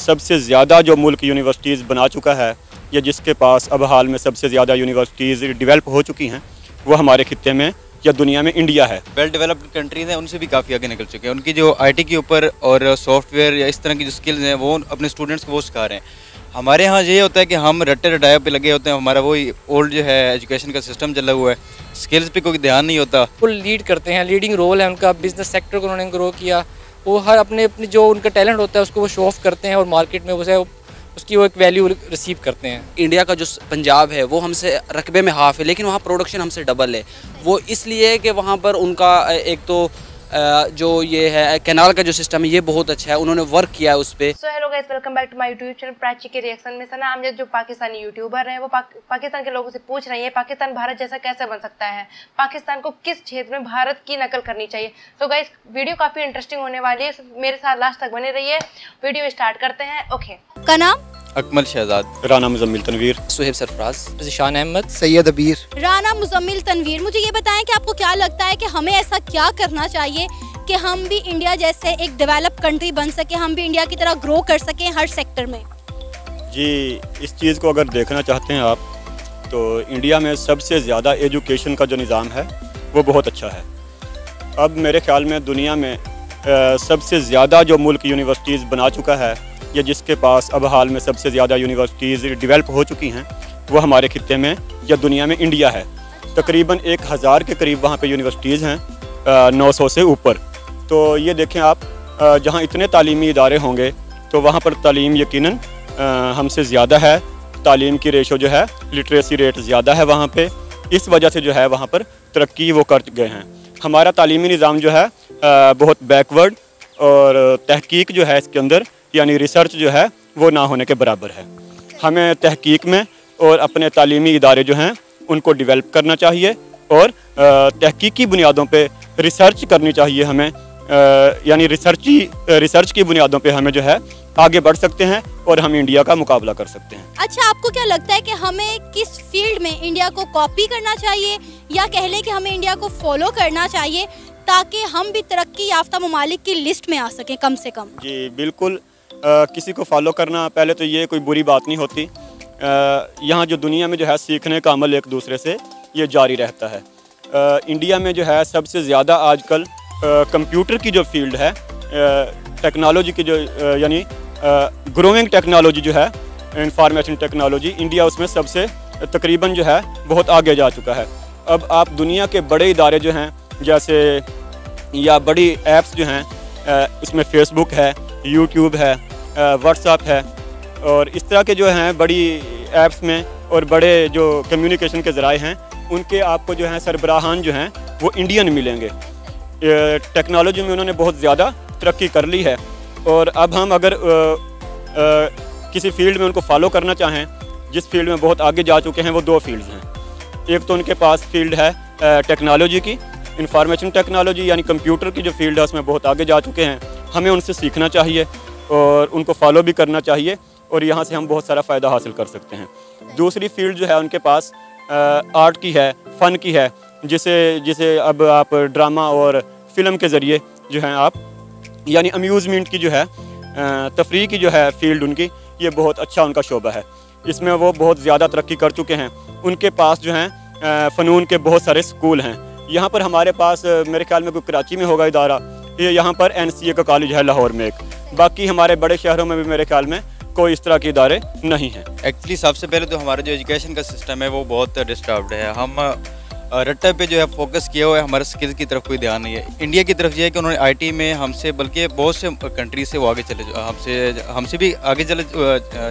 सबसे ज़्यादा जो मुल्क यूनिवर्सिटीज़ बना चुका है या जिसके पास अब हाल में सबसे ज़्यादा यूनिवर्सिटीज़ डेवलप हो चुकी हैं वो हमारे खित्ते में या दुनिया में इंडिया है। वेल डेवलप्ड कंट्रीज़ हैं उनसे भी काफ़ी आगे निकल चुके हैं। उनकी जो आईटी के ऊपर और सॉफ्टवेयर या इस तरह की जो स्किल्स हैं वो अपने स्टूडेंट्स को वो सिखा रहे हैं। हमारे यहाँ ये होता है कि हम रट्टे रटाए पे लगे होते हैं, हमारा वही ओल्ड जो है एजुकेशन का सिस्टम चला हुआ है, स्किल्स पे कोई ध्यान नहीं होता। वो लीड करते हैं, लीडिंग रोल है उनका, बिजनेस सेक्टर को उन्होंने ग्रो किया, वो हर अपने जो उनका टैलेंट होता है उसको वो शो ऑफ करते हैं और मार्केट में उसे उसकी वो एक वैल्यू रिसीव करते हैं। इंडिया का जो पंजाब है वो हमसे रकबे में हाफ है, लेकिन वहाँ प्रोडक्शन हमसे डबल है। वो इसलिए कि वहाँ पर उनका एक तो जो ये है कैनाल का जो सिस्टम है ये बहुत अच्छा है, उन्होंने वर्क किया है उस पर। So hello guys, welcome back to my YouTube channel Prachi के रिएक्शन में। सना अमजद जो पाकिस्तानी यूट्यूबर हैं वो पाकिस्तान के लोगों से पूछ रही है पाकिस्तान भारत जैसा कैसे बन सकता है, पाकिस्तान को किस क्षेत्र में भारत की नकल करनी चाहिए। तो गाइस वीडियो काफ़ी इंटरेस्टिंग होने वाली है, मेरे साथ लास्ट तक बने रहिए। वीडियो स्टार्ट करते हैं। ओके, का नाम अकमल शहजाद, राना मुजम्मिल तनवीर, सुहेब सरफराज, ज़ीशान अहमद, सैयद अबीर। राना मुजम्मिल तनवीर, मुझे ये बताएं कि आपको क्या लगता है कि हमें ऐसा क्या करना चाहिए कि हम भी इंडिया जैसे एक डेवलप कंट्री बन सके, हम भी इंडिया की तरह ग्रो कर सकें हर सेक्टर में। जी इस चीज़ को अगर देखना चाहते हैं आप तो इंडिया में सबसे ज़्यादा एजुकेशन का जो निज़ाम है वो बहुत अच्छा है। अब मेरे ख्याल में दुनिया में सबसे ज़्यादा जो मुल्क यूनिवर्सिटीज़ बना चुका है या जिसके पास अब हाल में सबसे ज़्यादा यूनिवर्सिटीज़ डेवलप हो चुकी हैं वो हमारे खित्ते में या दुनिया में इंडिया है। तकरीबन 1000 के करीब वहाँ पे यूनिवर्सिटीज़ हैं, 900 से ऊपर। तो ये देखें आप, जहाँ इतने तालीमी इदारे होंगे तो वहाँ पर तालीम यकीनन हमसे ज़्यादा है, तालीम की रेशो जो है, लिटरेसी रेट ज़्यादा है वहाँ पे। इस वजह से जो है वहाँ पर तरक्की वो कर गए हैं। हमारा तालीमी निज़ाम जो है बहुत बैकवर्ड और तहकीक जो है इसके अंदर यानी रिसर्च जो है वो ना होने के बराबर है। हमें तहकीक में और अपने तालीमी इदारे जो हैं उनको डेवलप करना चाहिए और तहकीकी बुनियादों पे रिसर्च करनी चाहिए हमें, यानी रिसर्च की बुनियादों पे हमें जो है आगे बढ़ सकते हैं और हम इंडिया का मुकाबला कर सकते हैं। अच्छा, आपको क्या लगता है कि हमें किस फील्ड में इंडिया को कॉपी करना चाहिए या कह लें कि हमें इंडिया को फॉलो करना चाहिए ताकि हम भी तरक्की याफ्ता ममालिक की लिस्ट में आ सकें कम से कम? जी बिल्कुल, किसी को फॉलो करना पहले तो ये कोई बुरी बात नहीं होती। यहाँ जो दुनिया में जो है सीखने का अमल एक दूसरे से ये जारी रहता है। इंडिया में जो है सबसे ज़्यादा आजकल कंप्यूटर की जो फील्ड है, टेक्नोलॉजी की जो यानी ग्रोइंग टेक्नोलॉजी जो है, इंफॉर्मेशन टेक्नोलॉजी, इंडिया उसमें सबसे तकरीबन जो है बहुत आगे जा चुका है। अब आप दुनिया के बड़े इदारे जो हैं जैसे या बड़ी ऐप्स जो हैं, इसमें फेसबुक है, यूट्यूब है, व्हाट्सएप है और इस तरह के जो हैं बड़ी ऐप्स में और बड़े जो कम्युनिकेशन के ज़राए हैं उनके आपको जो हैं सरबराहान जो हैं वो इंडियन मिलेंगे। टेक्नोलॉजी में उन्होंने बहुत ज़्यादा तरक्की कर ली है और अब हम अगर किसी फील्ड में उनको फॉलो करना चाहें, जिस फील्ड में बहुत आगे जा चुके हैं, वो 2 फील्ड्स हैं। एक तो उनके पास फील्ड है टेक्नोलॉजी की, इंफॉर्मेशन टेक्नोलॉजी यानी कंप्यूटर की जो फील्ड है उसमें बहुत आगे जा चुके हैं। हमें उनसे सीखना चाहिए और उनको फॉलो भी करना चाहिए और यहाँ से हम बहुत सारा फ़ायदा हासिल कर सकते हैं। दूसरी फील्ड जो है उनके पास आर्ट की है, फ़न की है, जिसे अब आप ड्रामा और फिल्म के ज़रिए जो है आप यानी अम्यूज़मेंट की जो है तफरीह की जो है फील्ड उनकी, ये बहुत अच्छा उनका शोबा है। इसमें वो बहुत ज़्यादा तरक्की कर चुके हैं। उनके पास जो हैं फ़नून के बहुत सारे स्कूल हैं। यहाँ पर हमारे पास मेरे ख्याल में कोई कराची में होगा इदारा, ये यहाँ पर NCA का कॉलेज है लाहौर में एक। बाकी हमारे बड़े शहरों में भी मेरे ख्याल में कोई इस तरह के इदारे नहीं हैं। एक्चुअली सबसे पहले तो हमारा जो एजुकेशन का सिस्टम है वो बहुत डिस्टर्ब्ड है। हम रट्टे पे जो है फोकस किया हुआ है, हमारे स्किल्स की तरफ कोई ध्यान नहीं है। इंडिया की तरफ ये है कि उन्होंने आईटी में हमसे, बल्कि बहुत से कंट्रीज से वो आगे हमसे भी आगे चले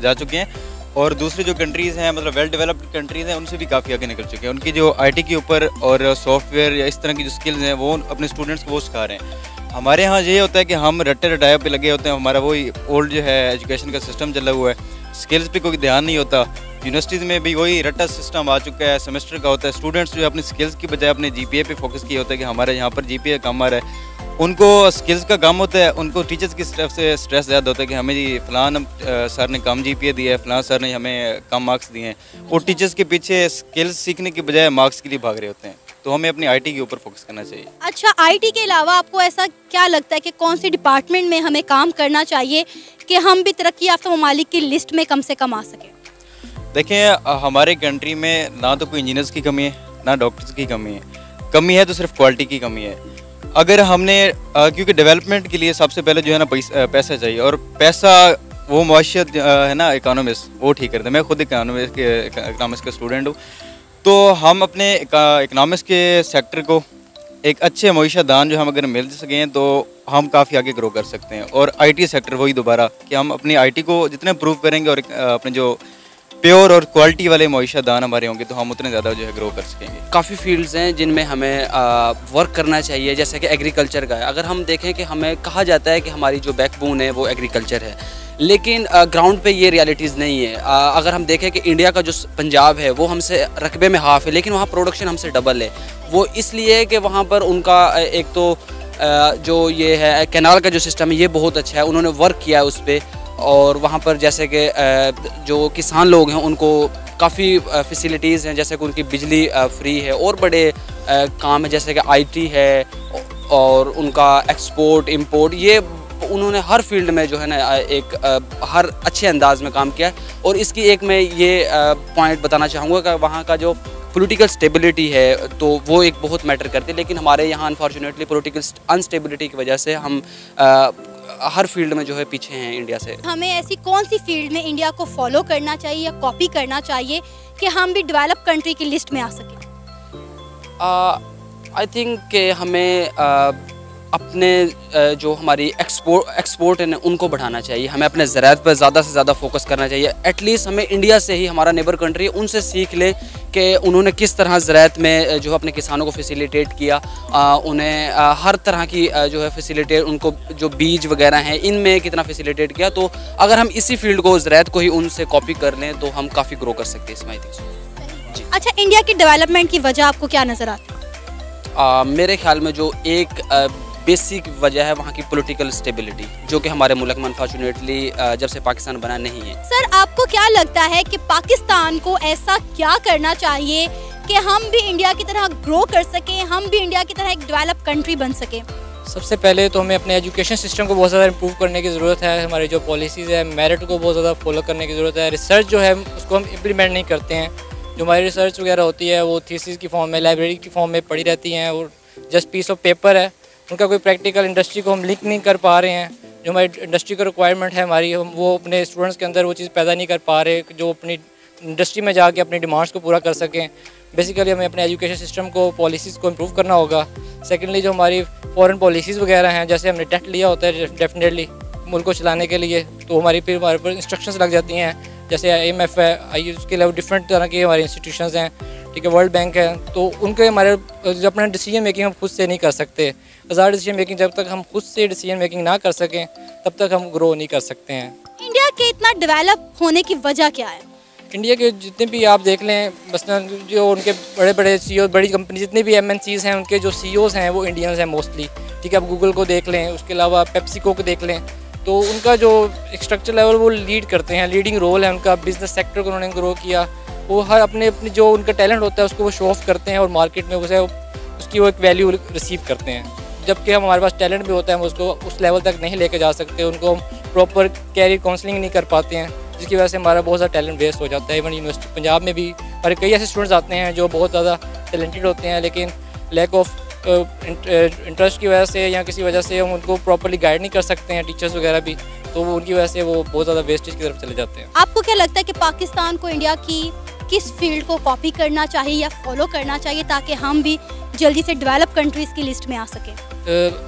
जा चुके हैं और दूसरी जो कंट्रीज़ हैं, मतलब वेल डेवलप्ड कंट्रीज़ हैं, उनसे भी काफ़ी आगे निकल चुके हैं। उनकी जो आईटी के ऊपर और सॉफ्टवेयर या इस तरह की जो स्किल्स हैं वो अपने स्टूडेंट्स को वो सिखा रहे हैं। हमारे यहाँ ये होता है कि हम रट्टे रटाए पे लगे होते हैं, हमारा वही ओल्ड जो है एजुकेशन का सिस्टम चला हुआ है, स्किल्स पे कोई ध्यान नहीं होता। यूनिवर्सिटीज़ में भी वही रट्टा सिस्टम आ चुका है, सेमेस्टर का होता है। स्टूडेंट्स जो है अपनी स्किल्स की बजाय अपने GPA पे फोकस किया होता है कि हमारे यहाँ पर GPA कम आ रहा है। उनको स्किल्स का कम होता है, उनको टीचर्स की तरफ से स्ट्रेस ज़्यादा होता है कि हमें जी फ़लान सर ने कम GPA दिया है, फ़लान सर ने हमें कम मार्क्स दिए हैं। और टीचर्स के पीछे स्किल्स सीखने की बजाय मार्क्स के लिए भाग रहे होते हैं। तो हमें अपनी आईटी के ऊपर फोकस करना चाहिए। अच्छा, आईटी के अलावा आपको ऐसा क्या लगता है कि कौन सी डिपार्टमेंट में हमें काम करना चाहिए कि हम भी तरक्की याफ्ता ममालिक की लिस्ट में कम से कम आ सकें? देखें, हमारे कंट्री में ना तो कोई इंजीनियर्स की कमी है, ना डॉक्टर्स की कमी है तो सिर्फ क्वालिटी की कमी है। अगर हमने क्योंकि डेवलपमेंट के लिए सबसे पहले जो है ना पैसा चाहिए, और पैसा वो मुआशियत है ना, इकोनॉमिक्स वो ठीक करते हैं। मैं खुद इकोनॉमिक्स का स्टूडेंट हूँ, तो हम अपने इकोनॉमिक्स के सेक्टर को एक अच्छे मईशत दान जो हम अगर मिल सकें तो हम काफ़ी आगे ग्रो कर सकते हैं। और आईटी सेक्टर वही दोबारा कि हम अपनी आईटी को जितने इम्प्रूव करेंगे और अपने जो प्योर और क्वालिटी वाले मईशत दान हमारे होंगे तो हम उतने ज़्यादा जो है ग्रो कर सकेंगे। काफ़ी फील्ड्स हैं जिनमें हमें वर्क करना चाहिए, जैसे कि एग्रीकल्चर का है। अगर हम देखें कि हमें कहा जाता है कि हमारी जो बैकबोन है वो एग्रीकल्चर है, लेकिन ग्राउंड पे ये रियलिटीज़ नहीं है। अगर हम देखें कि इंडिया का जो पंजाब है वो हमसे रकबे में हाफ है, लेकिन वहाँ प्रोडक्शन हमसे डबल है। वो इसलिए कि वहाँ पर उनका एक तो जो ये है कैनाल का जो सिस्टम है ये बहुत अच्छा है, उन्होंने वर्क किया है उस पर। और वहाँ पर जैसे कि जो किसान लोग हैं उनको काफ़ी फैसिलिटीज़ हैं, जैसे कि उनकी बिजली फ्री है, और बड़े काम है जैसे कि आईटी है, और उनका एक्सपोर्ट इंपोर्ट, ये उन्होंने हर फील्ड में जो है ना एक हर अच्छे अंदाज में काम किया है। और इसकी एक मैं ये पॉइंट बताना चाहूँगा कि वहाँ का जो पॉलिटिकल स्टेबिलिटी है तो वो एक बहुत मैटर करती है, लेकिन हमारे यहाँ अनफॉर्चुनेटली पॉलिटिकल अनस्टेबिलिटी की वजह से हम हर फील्ड में जो है पीछे हैं इंडिया से। हमें ऐसी कौन सी फील्ड में इंडिया को फॉलो करना चाहिए या कॉपी करना चाहिए कि हम भी डेवलप कंट्री की लिस्ट में आ सकें? आई थिंक कि हमें अपने जो हमारी एक्सपोर्ट है उनको बढ़ाना चाहिए। हमें अपने ज़राअत पर ज़्यादा से ज़्यादा फोकस करना चाहिए। एटलीस्ट हमें इंडिया से ही, हमारा नेबर कंट्री है, उनसे सीख लें कि उन्होंने किस तरह ज़राअत में जो अपने किसानों को फैसिलिटेट किया, उन्हें हर तरह की जो है फैसिलिटेट, उनको जो बीज वगैरह हैं इनमें कितना फैसिलिटेट किया। तो अगर हम इसी फील्ड को, ज़राअत को ही उनसे कॉपी कर लें तो हम काफ़ी ग्रो कर सकते हैं इसमें। आई थिंक जी। अच्छा, इंडिया की डेवलपमेंट की वजह आपको क्या नज़र आती है? मेरे ख्याल में जो एक बेसिक वजह है वहाँ की पॉलिटिकल स्टेबिलिटी, जो कि हमारे मुल्क में अनफॉर्चुनेटली जब से पाकिस्तान बना नहीं है। सर, आपको क्या लगता है कि पाकिस्तान को ऐसा क्या करना चाहिए कि हम भी इंडिया की तरह ग्रो कर सकें, हम भी इंडिया की तरह एक डेवलप कंट्री बन सकें? सबसे पहले तो हमें अपने एजुकेशन सिस्टम को बहुत ज़्यादा इम्प्रूव करने की ज़रूरत है। हमारी जो पॉलिसीज़ है, मेरिट को बहुत ज़्यादा फॉलो करने की ज़रूरत है। रिसर्च जो है उसको हम इम्प्लीमेंट नहीं करते हैं। जो हमारी रिसर्च वगैरह होती है वो थीसिस की फॉर्म में, लाइब्रेरी की फॉर्म में पड़ी रहती हैं, और जस्ट पीस ऑफ पेपर है। उनका कोई प्रैक्टिकल इंडस्ट्री को हम लिंक नहीं कर पा रहे हैं। जो हमारी इंडस्ट्री का रिक्वायरमेंट है हमारी, हम वो अपने स्टूडेंट्स के अंदर वो चीज़ पैदा नहीं कर पा रहे जो अपनी इंडस्ट्री में जाके अपनी डिमांड्स को पूरा कर सकें। बेसिकली हमें अपने एजुकेशन सिस्टम को, पॉलिसीज़ को इम्प्रूव करना होगा। सेकेंडली जो हमारी फॉरेन पॉलिसीज़ वगैरह हैं, जैसे हमने डेट लिया होता है डेफिनेटली मुल्क को चलाने के लिए, तो हमारे पर इंस्ट्रक्शंस लग जाती हैं। जैसे IMF है, उसके अलावा डिफरेंट तरह के हमारे इंस्टीट्यूशंस हैं, ठीक है, वर्ल्ड बैंक है, तो उनके हमारे जो अपना डिसीजन मेकिंग हम खुद से नहीं कर सकते। हज़ार डिसीजन मेकिंग, जब तक हम खुद से डिसीजन मेकिंग ना कर सकें तब तक हम ग्रो नहीं कर सकते हैं। इंडिया के इतना डेवलप होने की वजह क्या है? इंडिया के जितने भी आप देख लें, बस जो उनके बड़े बड़े CEO, बड़ी कंपनी जितने भी MNCs हैं, उनके जो CEOs हैं वो इंडियंस हैं मोस्टली, ठीक है। आप गूगल को देख लें, उसके अलावा पेप्सिको को देख लें, तो उनका जो स्ट्रक्चर लेवल वो लीड करते हैं, लीडिंग रोल है उनका। बिजनेस सेक्टर को उन्होंने ग्रो किया, वो हर अपने जो उनका टैलेंट होता है उसको वो शो ऑफ करते हैं और मार्केट में उसे उसकी वो एक वैल्यू रिसीव करते हैं। जबकि हमारे पास टैलेंट भी होता है, हम उसको उस लेवल तक नहीं लेके जा सकते, उनको हम प्रॉपर कैरियर काउंसलिंग नहीं कर पाते हैं, जिसकी वजह से हमारा बहुत ज़्यादा टैलेंट वेस्ट हो जाता है। इवन यूनिवर्सिटी पंजाब में भी हमारे कई ऐसे स्टूडेंट्स आते हैं जो बहुत ज़्यादा टैलेंटेड होते हैं, लेकिन लैक ऑफ इंटरेस्ट की वजह से या किसी वजह से हम उनको प्रॉपर्ली गाइड नहीं कर सकते हैं, टीचर्स वगैरह भी, तो उनकी वजह से वो बहुत ज़्यादा वेस्टेज की तरफ चले जाते हैं। आपको क्या लगता है कि पाकिस्तान को इंडिया की किस फील्ड को कॉपी करना चाहिए या फॉलो करना चाहिए ताकि हम भी जल्दी से डेवलप कंट्रीज़ की लिस्ट में आ सकें?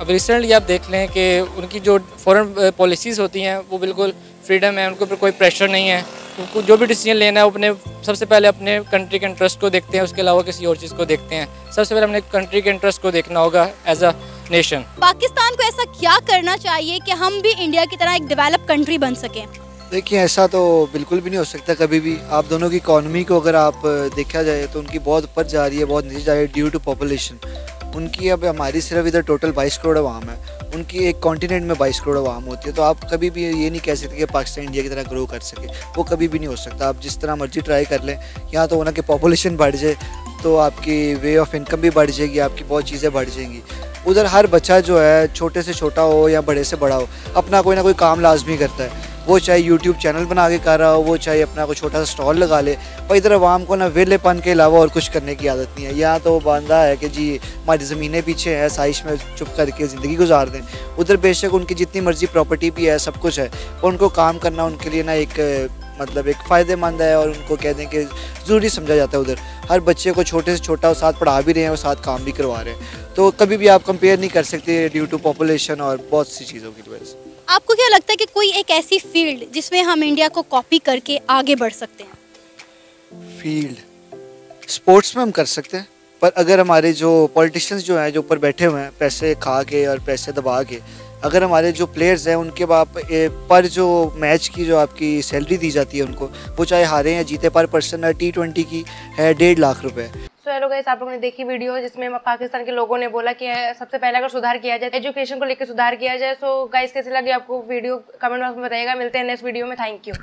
अब रिसेंटली आप देख लें कि उनकी जो फॉरेन पॉलिसीज़ होती हैं वो बिल्कुल फ्रीडम है, उनके ऊपर कोई प्रेशर नहीं है। उनको जो भी डिसीजन लेना है वो अपने सबसे पहले अपने कंट्री के इंटरेस्ट को देखते हैं, उसके अलावा किसी और चीज़ को देखते हैं। सबसे पहले अपने कंट्री के इंटरेस्ट को देखना होगा एज अ नेशन। पाकिस्तान को ऐसा क्या करना चाहिए कि हम भी इंडिया की तरह एक डेवलप कंट्री बन सकें? देखिए, ऐसा तो बिल्कुल भी नहीं हो सकता कभी भी। आप दोनों की इकॉनमी को अगर आप देखा जाए तो उनकी बहुत ऊपर जा रही है, बहुत नीचे जा रही है ड्यू टू पॉपुलेशन। उनकी अब हमारी सिर्फ इधर टोटल 22 करोड़ अवाम है, उनकी एक कॉन्टिनेंट में 22 करोड़ अवाम होती है। तो आप कभी भी ये नहीं कह सकते कि पाकिस्तान इंडिया की तरह ग्रो कर सके, वो कभी भी नहीं हो सकता। आप जिस तरह मर्जी ट्राई कर लें, यहाँ तो होना कि पॉपुलेशन बढ़ जाए तो आपकी वे ऑफ इनकम भी बढ़ जाएगी, आपकी बहुत चीज़ें बढ़ जाएंगी। उधर हर बच्चा जो है छोटे से छोटा हो या बड़े से बड़ा हो अपना कोई ना कोई काम लाजमी करता है, वो चाहे यूट्यूब चैनल बना के कर रहा हो, वो चाहे अपना कोई छोटा सा स्टॉल लगा ले। पर इधर आवाम को ना वेलेपन के अलावा और कुछ करने की आदत नहीं है। यहाँ तो बंदा है कि जी हमारी ज़मीनें पीछे हैं, साइश में चुप करके ज़िंदगी गुजार दें। उधर बेशक उनकी जितनी मर्जी प्रॉपर्टी भी है, सब कुछ है, पर उनको काम करना उनके लिए ना एक मतलब एक फ़ायदेमंद है, और उनको कह दें कि ज़रूरी समझा जाता है। उधर हर बच्चे को छोटे से छोटा वो साथ पढ़ा भी रहे हैं और साथ काम भी करवा रहे हैं, तो कभी भी आप कंपेयर नहीं कर सकते ड्यू टू पॉपुलेशन और बहुत सी चीज़ों की वजह से। आपको क्या लगता है कि कोई एक ऐसी फील्ड जिसमें हम इंडिया को कॉपी करके आगे बढ़ सकते हैं? फील्ड स्पोर्ट्स में हम कर सकते हैं, पर अगर हमारे जो पॉलिटिशियंस जो हैं, जो ऊपर बैठे हुए हैं पैसे खा के और पैसे दबा के, अगर हमारे जो प्लेयर्स हैं उनके पर जो मैच की जो आपकी सैलरी दी जाती है उनको, वो चाहे हारे या जीते, पर पर्सन T20 की है 1.5 लाख रुपए। सो हेलो गाइस, आप लोगों ने देखी वीडियो जिसमें पाकिस्तान के लोगों ने बोला कि सबसे पहले अगर सुधार किया जाए, एजुकेशन को लेकर सुधार किया जाए। सो गाइस कैसी लगी आपको वीडियो, कमेंट बॉक्स में बताइएगा। मिलते हैं नेक्स्ट वीडियो में। Thank you.